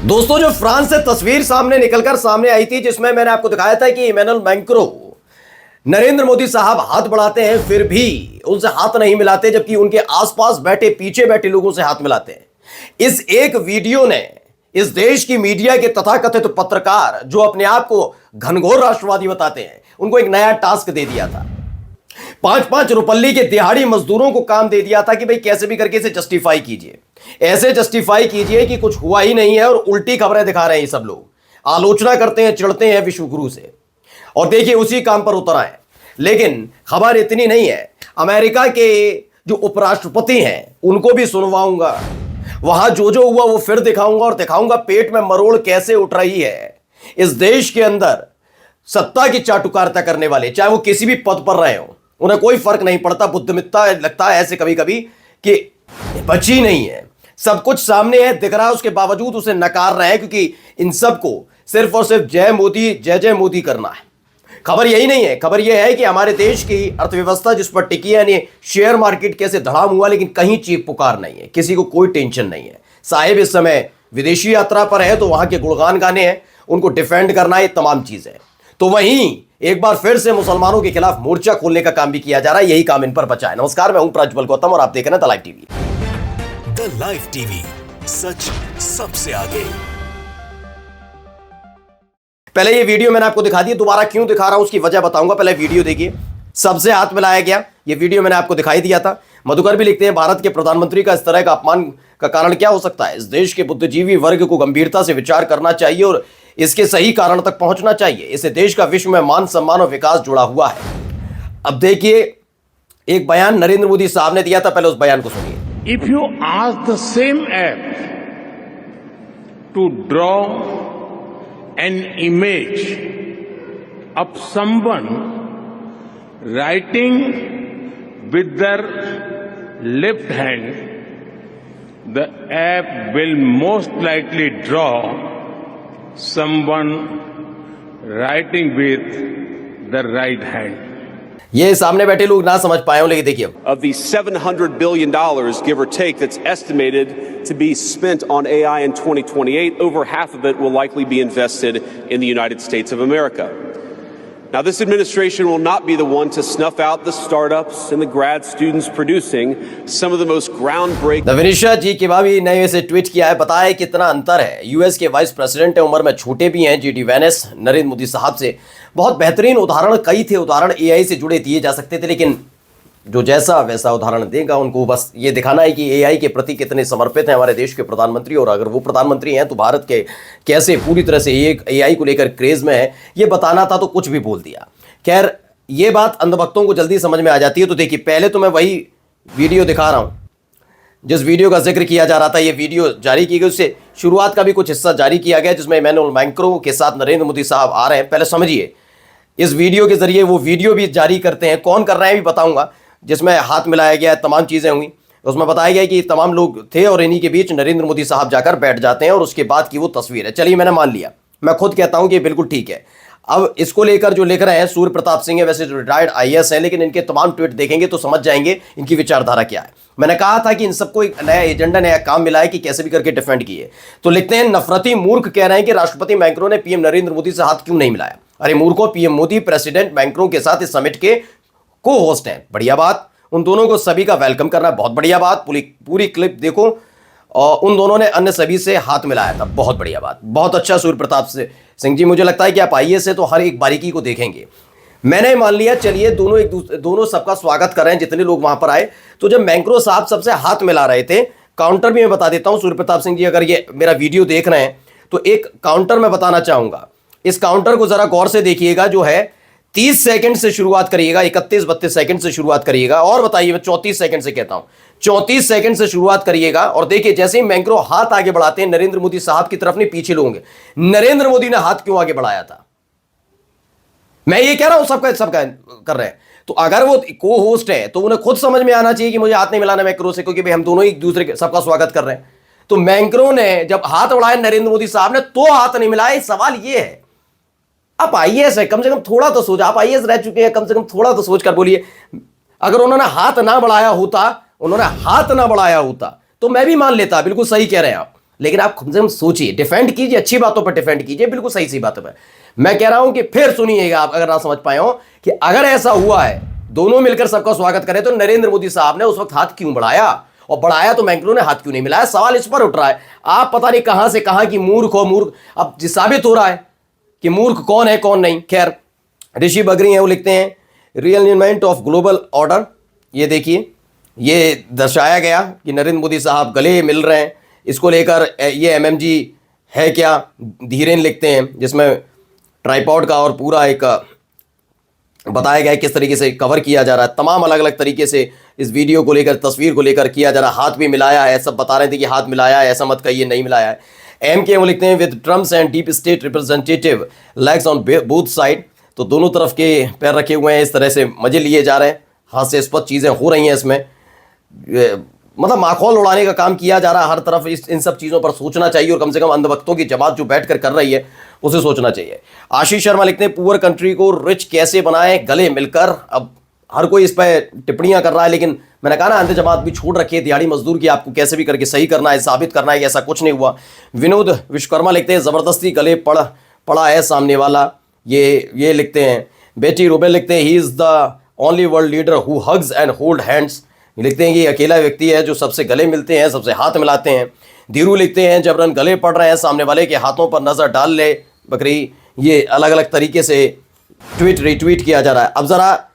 दोस्तों, जो फ्रांस से तस्वीर सामने आई थी, जिसमें मैंने आपको दिखाया था कि इमैनुअल मैक्रों नरेंद्र मोदी साहब हाथ बढ़ाते हैं, फिर भी उनसे हाथ नहीं मिलाते, जबकि उनके आसपास पीछे बैठे लोगों से हाथ मिलाते हैं। इस एक वीडियो ने इस देश की मीडिया के तथाकथित पत्रकार, जो अपने आप को घनघोर राष्ट्रवादी बताते हैं, उनको एक नया टास्क दे दिया था। 5-5 रुपल्ली के दिहाड़ी मजदूरों को काम दे दिया था कि भाई कैसे भी करके इसे जस्टिफाई कीजिए, ऐसे जस्टिफाई कीजिए कि कुछ हुआ ही नहीं है और उल्टी खबरें दिखा रहे हैं। ये सब लोग आलोचना करते हैं, चिढ़ते हैं विश्वगुरु से, और देखिए उसी काम पर उतर आए। लेकिन खबर इतनी नहीं है, अमेरिका के जो उपराष्ट्रपति हैं उनको भी सुनवाऊंगा, वहां जो हुआ वो फिर दिखाऊंगा, और दिखाऊंगा पेट में मरोड़ कैसे उठ रही है इस देश के अंदर। सत्ता की चाटुकारिता करने वाले, चाहे वो किसी भी पद पर रहे हो, उन्हें कोई फर्क नहीं पड़ता। बुद्धिमत्ता लगता है ऐसे कभी कभी कि बची नहीं है, सब कुछ सामने है, दिख रहा है, उसके बावजूद उसे नकार रहे हैं, क्योंकि इन सबको सिर्फ और सिर्फ जय मोदी, जय जय मोदी करना है। खबर यही नहीं है, खबर यह है कि हमारे देश की अर्थव्यवस्था जिस पर टिकी है, यानी शेयर मार्केट कैसे धड़ाम हुआ, लेकिन कहीं चीख पुकार नहीं है, किसी को कोई टेंशन नहीं है। साहिब इस समय विदेशी यात्रा पर है, तो वहां के गुणगान गाने हैं, उनको डिफेंड करना है, तमाम चीजें। तो वहीं एक बार फिर से मुसलमानों के खिलाफ मोर्चा खोलने का काम भी किया जा रहा है, यही काम इन पर बचा है। नमस्कार, मैं हूं प्रज्वल गौतम और आप देख रहे हैं the live TV. The live TV, सच सबसे आगे। पहले ये वीडियो मैंने आपको दिखा दी, दोबारा क्यों दिखा रहा हूं उसकी वजह बताऊंगा। पहले वीडियो देखिए। सबसे हाथ मिलाया गया, ये वीडियो मैंने आपको दिखाई दिया था। मधुकर भी लिखते हैं, भारत के प्रधानमंत्री का इस तरह का अपमान का कारण क्या हो सकता है? इस देश के बुद्धिजीवी वर्ग को गंभीरता से विचार करना चाहिए और इसके सही कारण तक पहुंचना चाहिए। इससे देश का विश्व में मान सम्मान और विकास जुड़ा हुआ है। अब देखिए, एक बयान नरेंद्र मोदी साहब ने दिया था, पहले उस बयान को सुनिए। If you ask the same app to draw an image of someone writing with their left hand, the app will most likely draw someone writing with the right hand. ये सामने बैठे लोग ना समझ पाए हो, लेकिन देखिए, of the $700 billion, give or take, that's estimated to be spent on AI in 2028, over half of it will likely be invested in the United States of America. Now, this administration will not be the one to snuff out the startups and the grad students producing some of the most groundbreaking. Vinisha जी के भाभी ने इसे tweet किया है, बताया कितना अंतर है। यूएस के वाइस प्रेसिडेंट है, उम्र में छोटे भी हैं, जीडी वैनेस। नरेंद्र मोदी साहब से बहुत बेहतरीन उदाहरण कई थे, उदाहरण एआई से जुड़े दिए जा सकते थे, लेकिन जो जैसा वैसा उदाहरण देगा, उनको बस ये दिखाना है कि एआई के प्रति कितने समर्पित हैं हमारे देश के प्रधानमंत्री, और अगर वो प्रधानमंत्री हैं तो भारत के कैसे पूरी तरह से एआई को लेकर क्रेज में है, ये बताना था तो कुछ भी बोल दिया। खैर, ये बात अंधभक्तों को जल्दी समझ में आ जाती है। तो देखिए, पहले तो मैं वही वीडियो दिखा रहा हूँ जिस वीडियो का जिक्र किया जा रहा था। ये वीडियो जारी की गई, उससे शुरुआत का भी कुछ हिस्सा जारी किया गया, जिसमें इमैनुअल मैक्रों के साथ नरेंद्र मोदी साहब आ रहे हैं। पहले समझिए, इस वीडियो के जरिए वो वीडियो भी जारी करते हैं, कौन कर रहे हैं भी बताऊंगा, जिसमें हाथ मिलाया गया, तमाम चीज़ें हुई। उसमें बताया गया कि तमाम लोग थे और इन्हीं के बीच नरेंद्र मोदी साहब जाकर बैठ जाते हैं, और उसके बाद की वो तस्वीर है। चलिए, मैंने मान लिया, मैं खुद कहता हूं कि बिल्कुल ठीक है। अब इसको लेकर जो लिख रहे हैं सूर्य प्रताप सिंह है, वैसे जो रिटायर्ड आईएएस हैं, लेकिन इनके तमाम ट्वीट देखेंगे तो समझ जाएंगे इनकी विचारधारा क्या है। मैंने कहा था कि इन सबको एक नया एजेंडा, नया काम मिला है कि कैसे भी करके डिफेंड किए। तो लिखते हैं, नफरती मूर्ख कह रहे हैं कि राष्ट्रपति मैक्रों ने पीएम नरेंद्र मोदी से हाथ क्यों नहीं मिलाया। अरे मूर्खों, पीएम मोदी प्रेसिडेंट मैक्रों के साथ इस समिट के को होस्ट हैं, बढ़िया बात। उन दोनों को सभी का वेलकम करना, बहुत बढ़िया बात। पूरी क्लिप देखो, और उन दोनों ने अन्य सभी से हाथ मिलाया था, बहुत बढ़िया बात, बहुत अच्छा। सूर्य प्रताप सिंह जी, मुझे लगता है कि आप आईएएस से तो हर एक बारीकी को देखेंगे। मैंने मान लिया, चलिए दोनों सबका स्वागत कर रहे हैं जितने लोग वहां पर आए। तो जब मैक्रो साहब सबसे हाथ मिला रहे थे, काउंटर भी मैं बता देता हूं। सूर्य प्रताप सिंह जी, अगर ये मेरा वीडियो देख रहे हैं तो एक काउंटर मैं बताना चाहूंगा। इस काउंटर को जरा गौर से देखिएगा, जो है 30 सेकंड से शुरुआत करिएगा, 31-32 सेकंड से शुरुआत करिएगा, और बताइए, मैं 34 सेकंड से कहता हूं, 34 सेकंड से शुरुआत करिएगा। और देखिए, जैसे ही मैक्रो हाथ आगे बढ़ाते हैं नरेंद्र मोदी साहब की तरफ, नहीं पीछे लोग होंगे, नरेंद्र मोदी ने हाथ क्यों आगे बढ़ाया था? मैं ये कह रहा हूं, सबका कर रहे हैं। तो अगर वो को होस्ट है तो उन्हें खुद समझ में आना चाहिए कि मुझे हाथ नहीं मिलाना मैक्रो से, क्योंकि भाई हम दोनों एक दूसरे के सबका स्वागत कर रहे हैं। तो मैक्रो ने जब हाथ बढ़ाया नरेंद्र मोदी साहब ने, तो हाथ नहीं मिलाया। सवाल ये है, आप आईएएस है, कम से कम थोड़ा तो सोच, आप आईएएस रह चुके हैं, कम से कम थोड़ा तो सोच कर बोलिए। अगर उन्होंने हाथ ना बढ़ाया होता उन्होंने हाथ ना बढ़ाया होता तो मैं भी मान लेता, बिल्कुल सही कह रहे हैं आप। लेकिन आप कम से कम सोचिए, डिफेंड कीजिए, अच्छी बातों पर डिफेंड कीजिए, बिल्कुल सही सी बातों पर। मैं कह रहा हूं कि फिर सुनिएगा आप, अगर ना समझ पाए हो, कि अगर ऐसा हुआ है दोनों मिलकर सबका स्वागत करें, तो नरेंद्र मोदी साहब ने उस वक्त हाथ क्यों बढ़ाया, और बढ़ाया तो मैक्रोन ने हाथ क्यों नहीं मिलाया? सवाल इस पर उठ रहा है। आप पता नहीं कहां से कहां की मूर्ख हो मूर्ख, अब साबित हो रहा है कि मूर्ख कौन है कौन नहीं। खैर, ऋषि बगरी हैं, वो लिखते हैं रियलाइनमेंट ऑफ ग्लोबल ऑर्डर। ये देखिए, ये दर्शाया गया कि नरेंद्र मोदी साहब गले मिल रहे हैं, इसको लेकर ये MMG है क्या, धीरेन लिखते हैं, जिसमें ट्राइपॉड का और पूरा एक बताया गया है किस तरीके से कवर किया जा रहा है, तमाम अलग अलग तरीके से इस वीडियो को लेकर, तस्वीर को लेकर किया जा रहा है। हाथ भी मिलाया है, सब बता रहे थे कि हाथ मिलाया है, ऐसा मत कहिए नहीं मिलाया है। MK वो लिखते हैं with Trump's and deep state representative legs on both side, तो दोनों तरफ के पैर रखे हुए हैं, इस तरह से मजे लिए जा रहे हैं, हास्यास्पद चीज़ें हो रही हैं इसमें, मतलब माखौल उड़ाने का काम किया जा रहा है हर तरफ। इन सब चीज़ों पर सोचना चाहिए, और कम से कम अंधभक्तों की जमात जो बैठकर कर रही है उसे सोचना चाहिए। आशीष शर्मा लिखते हैं पुअर कंट्री को रिच कैसे बनाएं गले मिलकर। अब हर कोई इस पर टिप्पणियां कर रहा है, लेकिन मैंने कहा ना, अंध जमात भी छोड़ रखी है, दिहाड़ी मजदूर की आपको कैसे भी करके सही करना है, साबित करना है कि ऐसा कुछ नहीं हुआ। विनोद विश्वकर्मा लिखते हैं ज़बरदस्ती गले पड़ा है सामने वाला, ये लिखते हैं। बेटी रुबेल लिखते हैं he is the only world leader who hugs and hold hands, लिखते हैं कि अकेला व्यक्ति है जो सबसे गले मिलते हैं, सबसे हाथ मिलाते हैं। धीरू लिखते हैं जबरन गले पड़ रहे हैं, सामने वाले के हाथों पर नज़र डाल ले बकरी। ये अलग अलग तरीके से ट्वीट रिट्वीट किया जा रहा है। अब ज़रा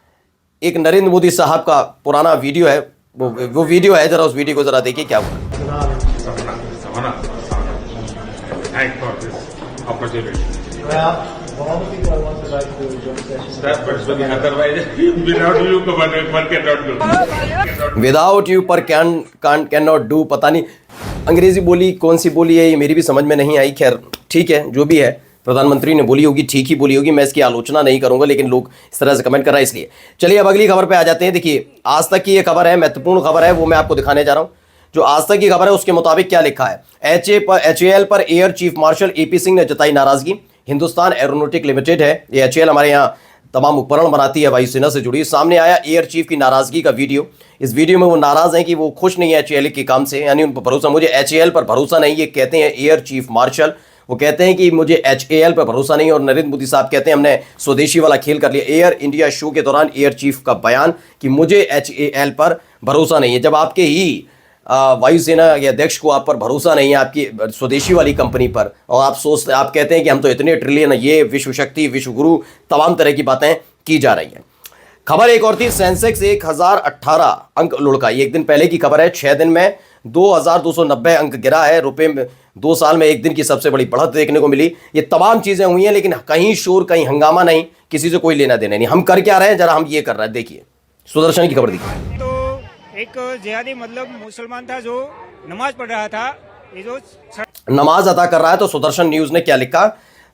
एक नरेंद्र मोदी साहब का पुराना वीडियो है, वो वीडियो है, ज़रा उस वीडियो को ज़रा देखिए क्या हुआ। Thanks for this opportunity. One of the people I want to write to join session. That person, otherwise, without you, one cannot do. Without you पर कैन नॉट डू, पता नहीं अंग्रेजी बोली कौन सी बोली है, ये मेरी भी समझ में नहीं आई। खैर ठीक है, जो भी है प्रधानमंत्री ने बोली होगी, ठीक ही बोली होगी, मैं इसकी आलोचना नहीं करूंगा, लेकिन लोग इस तरह से कमेंट कर रहे हैं इसलिए। चलिए अब अगली खबर पे आ जाते हैं। देखिए, आज तक की ये खबर है, महत्वपूर्ण खबर है, वो मैं आपको दिखाने जा रहा हूँ। जो आज तक की खबर है उसके मुताबिक क्या लिखा है, HAL पर air chief marshal AP Singh ने जताई नाराजगी। हिंदुस्तान एरोनॉटिक लिमिटेड है, ये HAL हमारे यहाँ तमाम उपकरण बनाती है वायुसेना से जुड़ी। सामने आया एयर चीफ की नाराजगी का वीडियो। इस वीडियो में वो नाराज हैं कि वो खुश नहीं है HAL के काम से, यानी उन पर भरोसा, मुझे HAL पर भरोसा नहीं, ये कहते हैं एयर चीफ मार्शल। वो कहते हैं कि मुझे HAL पर भरोसा नहीं, और नरेंद्र मोदी साहब कहते हैं हमने स्वदेशी वाला खेल कर लिया। एयर इंडिया शो के दौरान एयर चीफ का बयान कि मुझे HAL पर भरोसा नहीं है। जब आपके ही वायुसेना के अध्यक्ष को आप पर भरोसा नहीं है, आपकी स्वदेशी वाली कंपनी पर, और आप कहते हैं कि हम तो इतने ट्रिलियन, ये विश्व शक्ति, विश्व गुरु, तमाम तरह की बातें की जा रही हैं। खबर एक और थी, सेंसेक्स 1018 अंक लुढ़का। एक दिन पहले की खबर है, 6 दिन में 2290 अंक गिरा है। रुपए में 2 साल में एक दिन की सबसे बड़ी बढ़त देखने को मिली। ये तमाम चीज़ें हुई हैं, लेकिन कहीं शोर, कहीं हंगामा नहीं, किसी से कोई लेना देना नहीं। हम कर क्या रहे हैं, जरा हम ये कर रहे हैं। देखिए सुदर्शन की खबर देखिए। तो एक जिहादी मतलब मुसलमान था जो नमाज पढ़ रहा था, ये जो नमाज अदा कर रहा है। तो सुदर्शन न्यूज़ ने क्या लिखा,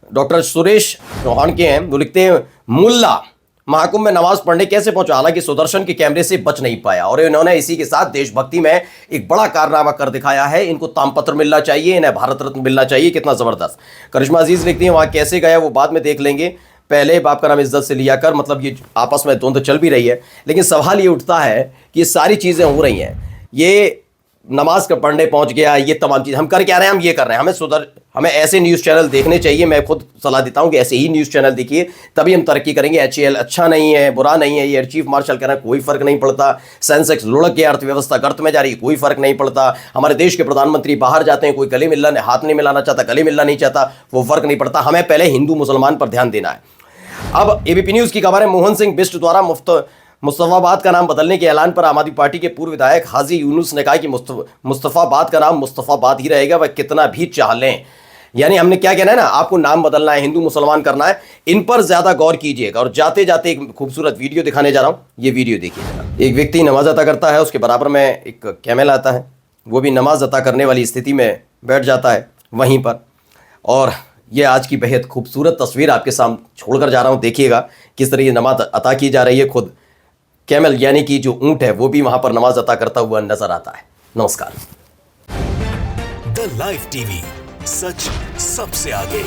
डॉक्टर सुरेश चौहान के हैं, वो लिखते हैं मुल्ला महाकुंभ में नमाज पढ़ने कैसे पहुंचा। हालांकि सुदर्शन के कैमरे से बच नहीं पाया, और इन्होंने इसी के साथ देशभक्ति में एक बड़ा कारनामा कर दिखाया है। इनको तामपत्र मिलना चाहिए, इन्हें भारत रत्न मिलना चाहिए। कितना जबरदस्त। करिश्मा अजीज लिखती हैं वहां कैसे गया वो बाद में देख लेंगे, पहले बाप का नाम इज्जत से लिया कर। मतलब ये आपस में द्वंद्व चल भी रही है, लेकिन सवाल ये उठता है कि ये सारी चीज़ें हो रही हैं, ये नमाज का पढ़ने पहुंच गया, ये तमाम चीज़ हम कर क्या रहे हैं, हम ये कर रहे हैं। हमें ऐसे न्यूज़ चैनल देखने चाहिए। मैं खुद सलाह देता हूं कि ऐसे ही न्यूज़ चैनल देखिए, तभी हम तरक्की करेंगे। HAL अच्छा नहीं है, बुरा नहीं है, एयर चीफ मार्शल कह रहे हैं, कोई फर्क नहीं पड़ता। सेंसेक्स लुढ़क के अर्थव्यवस्था गर्त में जा रही है, कोई फर्क नहीं पड़ता। हमारे देश के प्रधानमंत्री बाहर जाते हैं, कोई गले मिलना, हाथ नहीं मिलाना चाहता, गले मिलना नहीं चाहता, वो फर्क नहीं पड़ता। हमें पहले हिंदू मुसलमान पर ध्यान देना है। अब ABP न्यूज़ की खबर है, मोहन सिंह बिष्ट द्वारा मुस्तफाबाद का नाम बदलने के ऐलान पर आम आदमी पार्टी के पूर्व विधायक हाजी यूनुस ने कहा कि मुस्तफाबाद का नाम मुस्तफाबाद ही रहेगा, वह कितना भी चाह लें। यानी हमने क्या कहना है ना, आपको नाम बदलना है, हिंदू मुसलमान करना है, इन पर ज्यादा गौर कीजिएगा। और जाते जाते एक खूबसूरत वीडियो दिखाने जा रहा हूं, ये वीडियो देखिएगा। एक व्यक्ति नमाज अता करता है, उसके बराबर में एक कैमल आता है, वो भी नमाज अता करने वाली स्थिति में बैठ जाता है वहीं पर। और ये आज की बेहद खूबसूरत तस्वीर आपके सामने छोड़कर जा रहा हूं, देखिएगा किस तरह नमाज अता की जा रही है। खुद कैमल यानी कि जो ऊंट है वो भी वहां पर नमाज अता करता हुआ नजर आता है। नमस्कार। द लाइव टीवी, सच सबसे आगे।